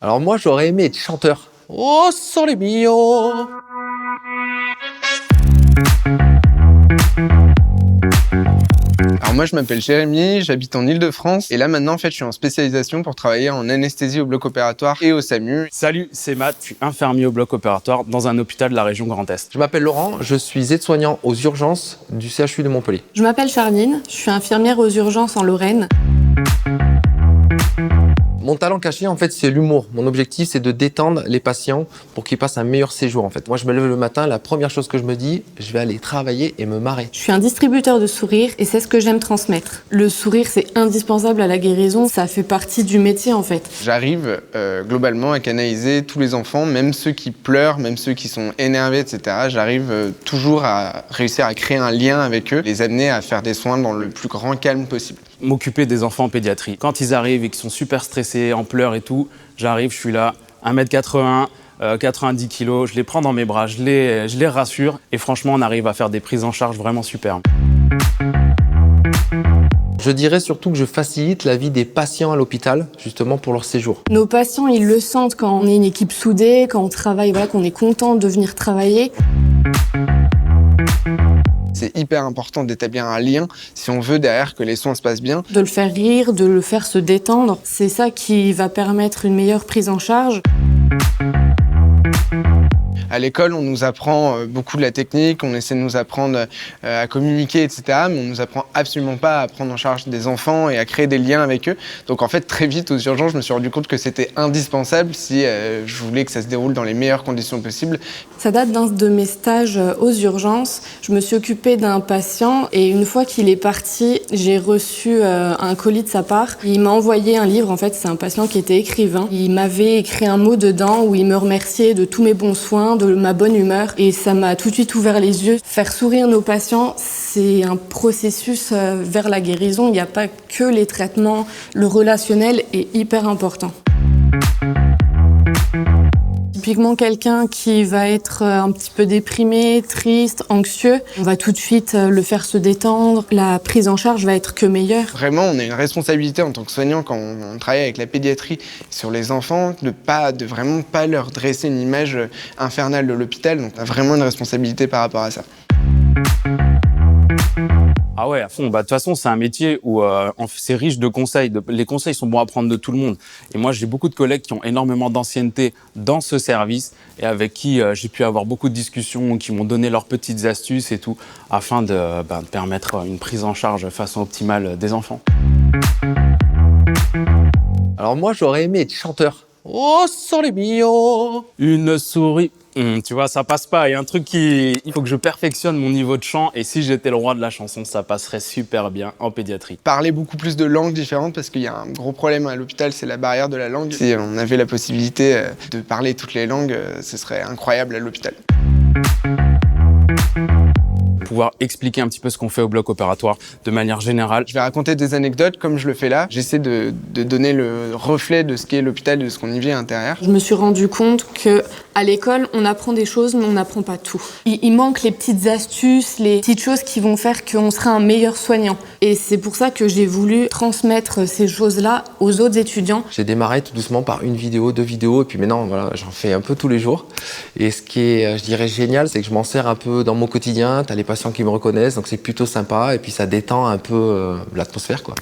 Alors moi, j'aurais aimé être chanteur. Oh, sole mio. Alors moi je m'appelle Jérémy, j'habite en Île-de-France et là maintenant en fait je suis en spécialisation pour travailler en anesthésie au bloc opératoire et au SAMU. Salut, c'est Matt, je suis infirmier au bloc opératoire dans un hôpital de la région Grand Est. Je m'appelle Laurent, je suis aide-soignant aux urgences du CHU de Montpellier. Je m'appelle Charline, je suis infirmière aux urgences en Lorraine. Mon talent caché, en fait, c'est l'humour. Mon objectif, c'est de détendre les patients pour qu'ils passent un meilleur séjour, en fait. Moi, je me lève le matin, la première chose que je me dis, je vais aller travailler et me marrer. Je suis un distributeur de sourires et c'est ce que j'aime transmettre. Le sourire, c'est indispensable à la guérison, ça fait partie du métier en fait. J'arrive globalement à canaliser tous les enfants, même ceux qui pleurent, même ceux qui sont énervés, etc. J'arrive toujours à réussir à créer un lien avec eux, les amener à faire des soins dans le plus grand calme possible. M'occuper des enfants en pédiatrie. Quand ils arrivent et qu'ils sont super stressés, en pleurs et tout, j'arrive, je suis là, 1m80, 90 kg, je les prends dans mes bras, je les rassure et franchement, on arrive à faire des prises en charge vraiment super. Je dirais surtout que je facilite la vie des patients à l'hôpital, justement pour leur séjour. Nos patients, ils le sentent quand on est une équipe soudée, quand on travaille, voilà, qu'on est content de venir travailler. C'est hyper important d'établir un lien si on veut derrière que les soins se passent bien. De le faire rire, de le faire se détendre, c'est ça qui va permettre une meilleure prise en charge. À l'école, on nous apprend beaucoup de la technique, on essaie de nous apprendre à communiquer, etc. Mais on nous apprend absolument pas à prendre en charge des enfants et à créer des liens avec eux. Donc en fait, très vite aux urgences, je me suis rendu compte que c'était indispensable si je voulais que ça se déroule dans les meilleures conditions possibles. Ça date d'un de mes stages aux urgences. Je me suis occupée d'un patient et une fois qu'il est parti, j'ai reçu un colis de sa part. Il m'a envoyé un livre, en fait, c'est un patient qui était écrivain. Il m'avait écrit un mot dedans où il me remerciait de tous mes bons soins, de ma bonne humeur et ça m'a tout de suite ouvert les yeux. Faire sourire nos patients, c'est un processus vers la guérison. Il n'y a pas que les traitements, le relationnel est hyper important. Typiquement quelqu'un qui va être un petit peu déprimé, triste, anxieux, on va tout de suite le faire se détendre. La prise en charge va être que meilleure. Vraiment, on a une responsabilité en tant que soignant quand on travaille avec la pédiatrie sur les enfants, de vraiment pas leur dresser une image infernale de l'hôpital. Donc on a vraiment une responsabilité par rapport à ça. Ah ouais, à fond. De toute façon, c'est un métier où c'est riche de conseils. Les conseils sont bons à prendre de tout le monde. Et moi, j'ai beaucoup de collègues qui ont énormément d'ancienneté dans ce service et avec qui j'ai pu avoir beaucoup de discussions, qui m'ont donné leurs petites astuces et tout, afin de permettre une prise en charge de façon optimale des enfants. Alors moi, j'aurais aimé être chanteur. Oh, sole mio. Une souris. Tu vois, ça passe pas. Il y a un truc il faut que je perfectionne mon niveau de chant. Et si j'étais le roi de la chanson, ça passerait super bien en pédiatrie. Parler beaucoup plus de langues différentes parce qu'il y a un gros problème à l'hôpital, c'est la barrière de la langue. Si on avait la possibilité de parler toutes les langues, ce serait incroyable à l'hôpital. Pouvoir expliquer un petit peu ce qu'on fait au bloc opératoire de manière générale. Je vais raconter des anecdotes comme je le fais là. J'essaie de donner le reflet de ce qu'est l'hôpital, de ce qu'on y vit à l'intérieur. Je me suis rendu compte que à l'école, on apprend des choses, mais on n'apprend pas tout. Il manque les petites astuces, les petites choses qui vont faire qu'on sera un meilleur soignant. Et c'est pour ça que j'ai voulu transmettre ces choses-là aux autres étudiants. J'ai démarré tout doucement par une vidéo, 2 vidéos, et puis maintenant, voilà, j'en fais un peu tous les jours. Et ce qui est, je dirais, génial, c'est que je m'en sers un peu dans mon quotidien. T'as les patients qui me reconnaissent, donc c'est plutôt sympa, et puis ça détend un peu l'atmosphère, quoi.